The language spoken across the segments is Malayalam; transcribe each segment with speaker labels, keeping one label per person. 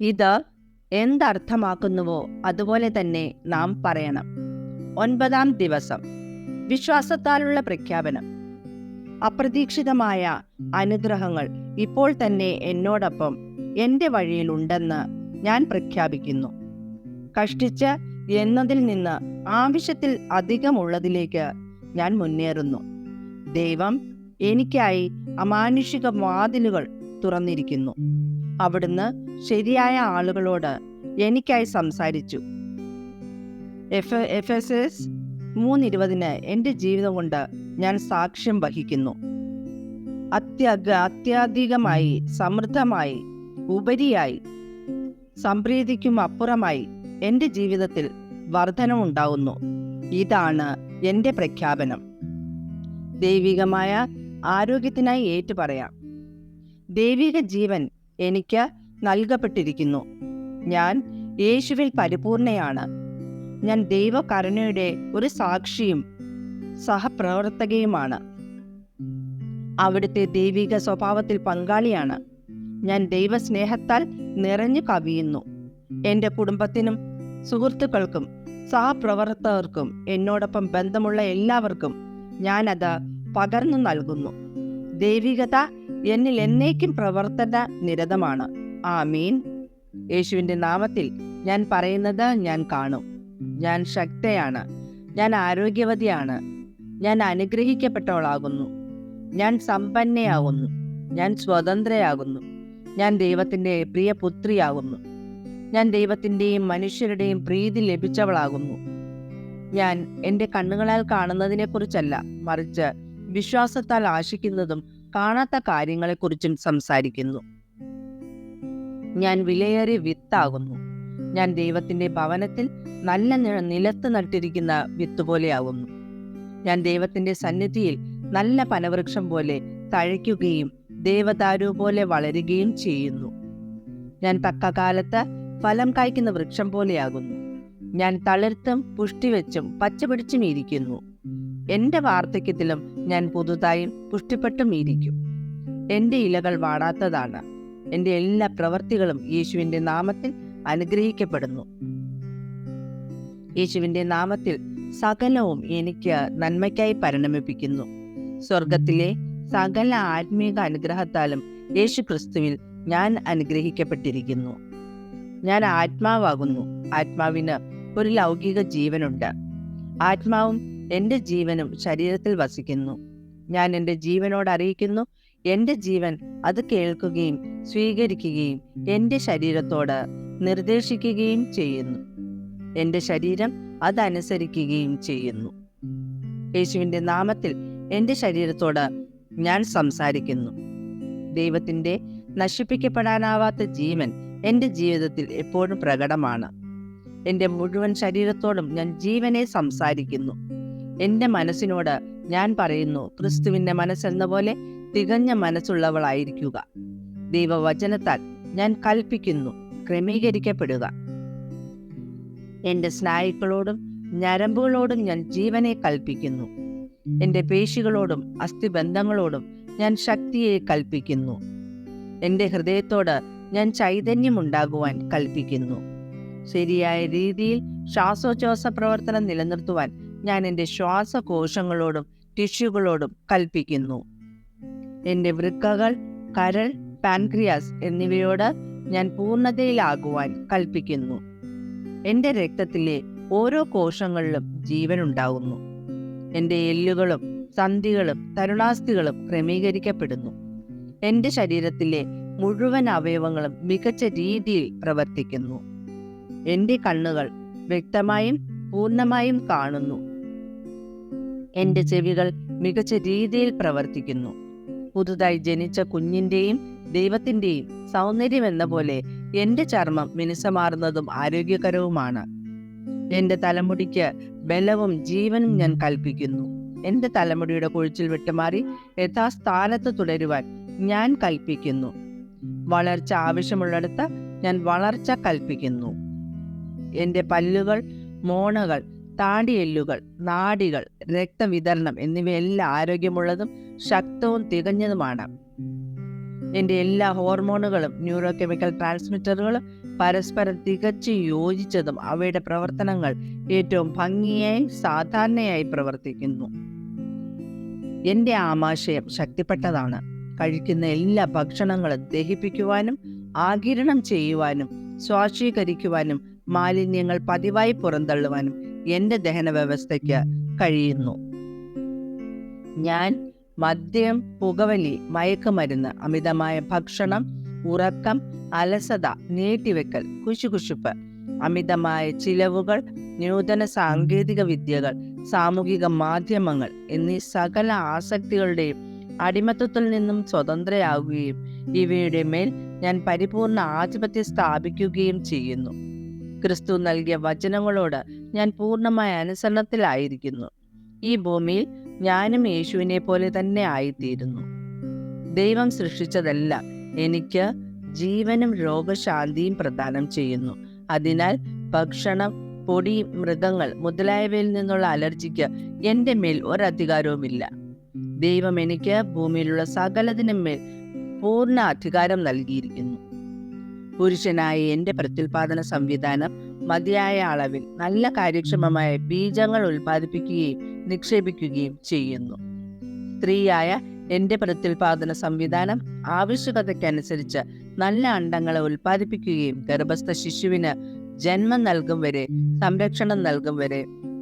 Speaker 1: ഇത് എന്തർത്ഥമാക്കുന്നുവോ അതുപോലെ തന്നെ നാം പറയണം. 9-ാം ദിവസം വിശ്വാസത്താലുള്ള പ്രഖ്യാപനം. അപ്രതീക്ഷിതമായ അനുഗ്രഹങ്ങൾ ഇപ്പോൾ തന്നെ എന്നോടൊപ്പം എൻ്റെ വഴിയിലുണ്ടെന്ന് ഞാൻ പ്രഖ്യാപിക്കുന്നു. കഷ്ടിച്ച് എന്നതിൽ നിന്ന് ആവശ്യത്തിൽ അധികമുള്ളതിലേക്ക് ഞാൻ മുന്നേറുന്നു. ദൈവം എനിക്കായി അമാനുഷിക വാതിലുകൾ തുറന്നിരിക്കുന്നു. അവിടുന്ന് ശരിയായ ആളുകളോട് എനിക്കായി സംസാരിച്ചു. എഫെസസ് 3:20 എൻ്റെ ജീവിതം കൊണ്ട് ഞാൻ സാക്ഷ്യം വഹിക്കുന്നു. അത്യധികമായി, സമൃദ്ധമായി, ഉപരിയായി, സംപ്രീതിക്കും അപ്പുറമായി എൻ്റെ ജീവിതത്തിൽ വർധനമുണ്ടാവുന്നു. ഇതാണ് എൻ്റെ പ്രഖ്യാപനം. ദൈവികമായ ആരോഗ്യത്തിനായി ഏറ്റുപറയാം. ദൈവിക ജീവൻ എനിക്ക് നൽകപ്പെട്ടിരിക്കുന്നു. ഞാൻ യേശുവിൽ പരിപൂർണയാണ്. ഞാൻ ദൈവകരുണയുടെ ഒരു സാക്ഷിയും സഹപ്രവർത്തകയുമാണ്. അവിടുത്തെ ദൈവിക സ്വഭാവത്തിൽ പങ്കാളിയാണ്. ഞാൻ ദൈവസ്നേഹത്താൽ നിറഞ്ഞു കവിയുന്നു. എൻ്റെ കുടുംബത്തിനും സുഹൃത്തുക്കൾക്കും സഹപ്രവർത്തകർക്കും എന്നോടൊപ്പം ബന്ധമുള്ള എല്ലാവർക്കും ഞാനത് പകർന്നു നൽകുന്നു. ദൈവികത എന്നിൽ എന്നേക്കും പ്രവർത്തന നിരതമാണ്. ആമീൻ. യേശുവിൻ്റെ നാമത്തിൽ ഞാൻ പറയുന്നത് ഞാൻ കാണും. ഞാൻ ശക്തയാണ്. ഞാൻ ആരോഗ്യവതിയാണ്. ഞാൻ അനുഗ്രഹിക്കപ്പെട്ടവളാകുന്നു. ഞാൻ സമ്പന്നയാകുന്നു. ഞാൻ സ്വതന്ത്രയാകുന്നു. ഞാൻ ദൈവത്തിൻ്റെ പ്രിയ പുത്രിയാകുന്നു. ഞാൻ ദൈവത്തിൻ്റെയും മനുഷ്യരുടെയും പ്രീതി ലഭിച്ചവളാകുന്നു. ഞാൻ എൻ്റെ കണ്ണുകളാൽ കാണുന്നതിനെക്കുറിച്ചല്ല, മറിച്ച് വിശ്വാസത്താൽ ആശിക്കുന്നതും കാണാത്ത കാര്യങ്ങളെക്കുറിച്ചും സംസാരിക്കുന്നു. ഞാൻ വിലയേറിയ വിത്താകുന്നു. ഞാൻ ദൈവത്തിൻ്റെ ഭവനത്തിൽ നല്ല നിലത്ത് നട്ടിരിക്കുന്ന വിത്ത് പോലെയാകുന്നു. ഞാൻ ദൈവത്തിൻ്റെ സന്നിധിയിൽ നല്ല പനവൃക്ഷം പോലെ തഴയ്ക്കുകയും ദേവദാരു പോലെ വളരുകയും ചെയ്യുന്നു. ഞാൻ തക്കകാലത്ത് ഫലം കായ്ക്കുന്ന വൃക്ഷം പോലെയാകുന്നു. ഞാൻ തളിർത്തും പുഷ്ടിവെച്ചും പച്ചപിടിച്ചും ഇരിക്കുന്നു. എൻ്റെ വാർദ്ധക്യത്തിലും ഞാൻ പുതുതായും പുഷ്ടിപ്പെട്ടും ഇരിക്കും. എൻ്റെ ഇലകൾ വാടാത്തതാണ്. എൻ്റെ എല്ലാ പ്രവൃത്തികളും യേശുവിൻ്റെ നാമത്തിൽ അനുഗ്രഹിക്കപ്പെടുന്നു. യേശുവിൻ്റെ നാമത്തിൽ സകലവും എനിക്ക് നന്മയ്ക്കായി പരിണമിപ്പിക്കുന്നു. സ്വർഗത്തിലെ സകല ആത്മീക അനുഗ്രഹത്താലും യേശു ക്രിസ്തുവിൽ ഞാൻ അനുഗ്രഹിക്കപ്പെട്ടിരിക്കുന്നു. ഞാൻ ആത്മാവാകുന്നു. ആത്മാവിന് ഒരു ലൗകിക ജീവനുണ്ട്. ആത്മാവും എൻ്റെ ജീവനും ശരീരത്തിൽ വസിക്കുന്നു. ഞാൻ എൻ്റെ ജീവനോട് അറിയിക്കുന്നു. എൻ്റെ ജീവൻ അത് കേൾക്കുകയും സ്വീകരിക്കുകയും എൻ്റെ ശരീരത്തോട് നിർദ്ദേശിക്കുകയും ചെയ്യുന്നു. എൻ്റെ ശരീരം അതനുസരിക്കുകയും ചെയ്യുന്നു. യേശുവിൻ്റെ നാമത്തിൽ എൻ്റെ ശരീരത്തോട് ഞാൻ സംസാരിക്കുന്നു. ദൈവത്തിൻ്റെ നശിപ്പിക്കപ്പെടാനാവാത്ത ജീവൻ എൻ്റെ ജീവിതത്തിൽ എപ്പോഴും പ്രകടമാണ്. എൻ്റെ മുഴുവൻ ശരീരത്തോടും ഞാൻ ജീവനെ സംസാരിക്കുന്നു. എൻ്റെ മനസ്സിനോട് ഞാൻ പറയുന്നു, ക്രിസ്തുവിൻ്റെ മനസ്സെന്ന പോലെ തികഞ്ഞ മനസ്സുള്ളവളായിരിക്കുക. ദൈവവചനത്താൽ ഞാൻ കൽപ്പിക്കുന്നു, ക്രമീകരിക്കപ്പെടുക. എൻ്റെ സ്നായുക്കളോടും ഞരമ്പുകളോടും ഞാൻ ജീവനെ കൽപ്പിക്കുന്നു. എൻ്റെ പേശികളോടും അസ്ഥിബന്ധങ്ങളോടും ഞാൻ ശക്തിയെ കൽപ്പിക്കുന്നു. എൻ്റെ ഹൃദയത്തോട് ഞാൻ ചൈതന്യമുണ്ടാകുവാൻ കൽപ്പിക്കുന്നു. ശരിയായ രീതിയിൽ ശ്വാസോച്ഛ്വാസ പ്രവർത്തനം നിലനിർത്തുവാൻ ഞാൻ എൻ്റെ ശ്വാസകോശങ്ങളോടും ടിഷ്യൂകളോടും കൽപ്പിക്കുന്നു. എൻ്റെ വൃക്കകൾ, കരൾ, പാൻക്രിയാസ് എന്നിവയോട് ഞാൻ പൂർണ്ണതയിലാകുവാൻ കൽപ്പിക്കുന്നു. എൻ്റെ രക്തത്തിലെ ഓരോ കോശങ്ങളിലും ജീവനുണ്ടാകുന്നു. എൻ്റെ എല്ലുകളും സന്ധികളും തരുണാസ്ഥികളും ക്രമീകരിക്കപ്പെടുന്നു. എൻ്റെ ശരീരത്തിലെ മുഴുവൻ അവയവങ്ങളും മികച്ച രീതിയിൽ പ്രവർത്തിക്കുന്നു. എൻ്റെ കണ്ണുകൾ വ്യക്തമായും പൂർണ്ണമായും കാണുന്നു. എൻ്റെ ചെവികൾ മികച്ച രീതിയിൽ പ്രവർത്തിക്കുന്നു. പുതുതായി ജനിച്ച കുഞ്ഞിൻ്റെയും ദൈവത്തിൻ്റെയും സൗന്ദര്യം എന്ന പോലെ എൻ്റെ ചർമ്മം മിനുസമാർന്നതും ആരോഗ്യകരവുമാണ്. എൻ്റെ തലമുടിക്ക് ബലവും ജീവനും ഞാൻ കൽപ്പിക്കുന്നു. എൻ്റെ തലമുടിയുടെ കൊഴിച്ചിൽ വിട്ടുമാറി യഥാസ്ഥാനത്ത് തുടരുവാൻ ഞാൻ കൽപ്പിക്കുന്നു. വളർച്ച ആവശ്യമുള്ളിടത്ത് ഞാൻ വളർച്ച കൽപ്പിക്കുന്നു. എൻ്റെ പല്ലുകൾ, മോണകൾ, താടിയെല്ലുകൾ, നാഡികൾ, രക്തവിതരണം എന്നിവയെല്ലാം ആരോഗ്യമുള്ളതും ശക്തവും തികഞ്ഞതുമാണ്. എൻ്റെ എല്ലാ ഹോർമോണുകളും ന്യൂറോ കെമിക്കൽ ട്രാൻസ്മിറ്ററുകളും പരസ്പരം തികച്ചു യോജിച്ചതും അവയുടെ പ്രവർത്തനങ്ങൾ ഏറ്റവും ഭംഗിയായി സാധാരണയായി പ്രവർത്തിക്കുന്നു. എൻ്റെ ആമാശയം ശക്തിപ്പെട്ടതാണ്. കഴിക്കുന്ന എല്ലാ ഭക്ഷണങ്ങളും ദഹിപ്പിക്കുവാനും ആഗിരണം ചെയ്യുവാനും സ്വാശീകരിക്കുവാനും മാലിന്യങ്ങൾ പതിവായി പുറന്തള്ളുവാനും എൻ്റെ ദഹന വ്യവസ്ഥയ്ക്ക് കഴിയുന്നു. ഞാൻ മദ്യം, പുകവലി, മയക്കുമരുന്ന്, അമിതമായ ഭക്ഷണം, ഉറക്കം, അലസത, നീട്ടിവെക്കൽ, കുശുകുശുപ്പ്, അമിതമായ ചിലവുകൾ, നൂതന സാങ്കേതിക വിദ്യകൾ, സാമൂഹിക മാധ്യമങ്ങൾ എന്നീ സകല ആസക്തികളുടെയും അടിമത്തത്തിൽ നിന്നും സ്വതന്ത്രയാകുകയും ഇവയുടെ മേൽ ഞാൻ പരിപൂർണ ആധിപത്യം സ്ഥാപിക്കുകയും ചെയ്യുന്നു. ക്രിസ്തു നൽകിയ വചനങ്ങളോട് ഞാൻ പൂർണ്ണമായ അനുസരണത്തിലായിരിക്കുന്നു. ഈ ഭൂമിയിൽ ഞാനും യേശുവിനെ പോലെ തന്നെ ആയിത്തീരുന്നു. ദൈവം സൃഷ്ടിച്ചതെല്ലാം എനിക്ക് ജീവനും രോഗശാന്തിയും പ്രദാനം ചെയ്യുന്നു. അതിനാൽ ഭക്ഷണം, പൊടി, മൃഗങ്ങൾ മുതലായവയിൽ നിന്നുള്ള അലർജിക്ക് എൻ്റെ മേൽ ഒരധികാരവുമില്ല. ദൈവം എനിക്ക് ഭൂമിയിലുള്ള സകലതിനും മേൽ പൂർണ്ണ അധികാരം നൽകിയിരിക്കുന്നു. പുരുഷനായ എൻ്റെ പ്രത്യുൽപാദന സംവിധാനം മതിയായ അളവിൽ നല്ല കാര്യക്ഷമമായ ബീജങ്ങൾ ഉൽപ്പാദിപ്പിക്കുകയും നിക്ഷേപിക്കുകയും ചെയ്യുന്നു. സ്ത്രീയായ എൻ്റെ പ്രത്യുൽപാദന സംവിധാനം ആവശ്യകതയ്ക്കനുസരിച്ച് നല്ല അണ്ടങ്ങളെ ഉൽപ്പാദിപ്പിക്കുകയും ഗർഭസ്ഥ ശിശുവിന് ജന്മം നൽകും വരെ സംരക്ഷണം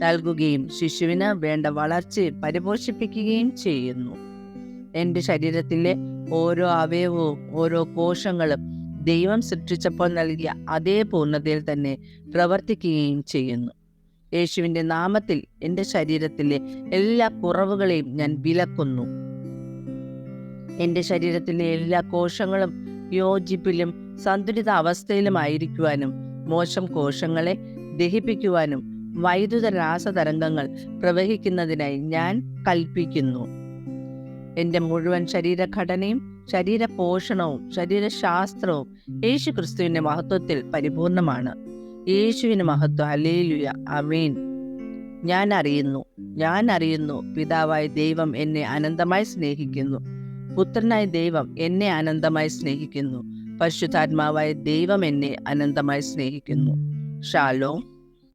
Speaker 1: നൽകുകയും ശിശുവിന് വേണ്ട വളർച്ചയെ പരിപോഷിപ്പിക്കുകയും ചെയ്യുന്നു. എൻ്റെ ശരീരത്തിലെ ഓരോ അവയവവും ഓരോ കോശങ്ങളും ദൈവം സൃഷ്ടിച്ചപ്പോൾ നൽകിയ അതേ പൂർണ്ണതയിൽ തന്നെ പ്രവർത്തിക്കുകയും ചെയ്യുന്നു. യേശുവിൻ്റെ നാമത്തിൽ എൻ്റെ ശരീരത്തിലെ എല്ലാ കുറവുകളെയും ഞാൻ വിലക്കുന്നു. എൻ്റെ ശരീരത്തിലെ എല്ലാ കോശങ്ങളും യോജിപ്പിലും സന്തുലിത അവസ്ഥയിലുമായിരിക്കുവാനും മോശം കോശങ്ങളെ ദഹിപ്പിക്കുവാനും വൈദ്യുത രാസതരംഗങ്ങൾ പ്രവഹിക്കുന്നതിനായി ഞാൻ കൽപ്പിക്കുന്നു. എൻ്റെ മുഴുവൻ ശരീരഘടനയും ശരീരപോഷണവും ശരീരശാസ്ത്രവും യേശു ക്രിസ്തുവിൻ്റെ മഹത്വത്തിൽ പരിപൂർണമാണ്. യേശുവിന് മഹത്വം. ഹല്ലേലൂയ, ആമേൻ. ഞാൻ അറിയുന്നു പിതാവായ ദൈവം എന്നെ അനന്തമായി സ്നേഹിക്കുന്നു. പുത്രനായ ദൈവം എന്നെ അനന്തമായി സ്നേഹിക്കുന്നു. പരിശുദ്ധാത്മാവായ ദൈവം എന്നെ അനന്തമായി സ്നേഹിക്കുന്നു. ഷാലോം.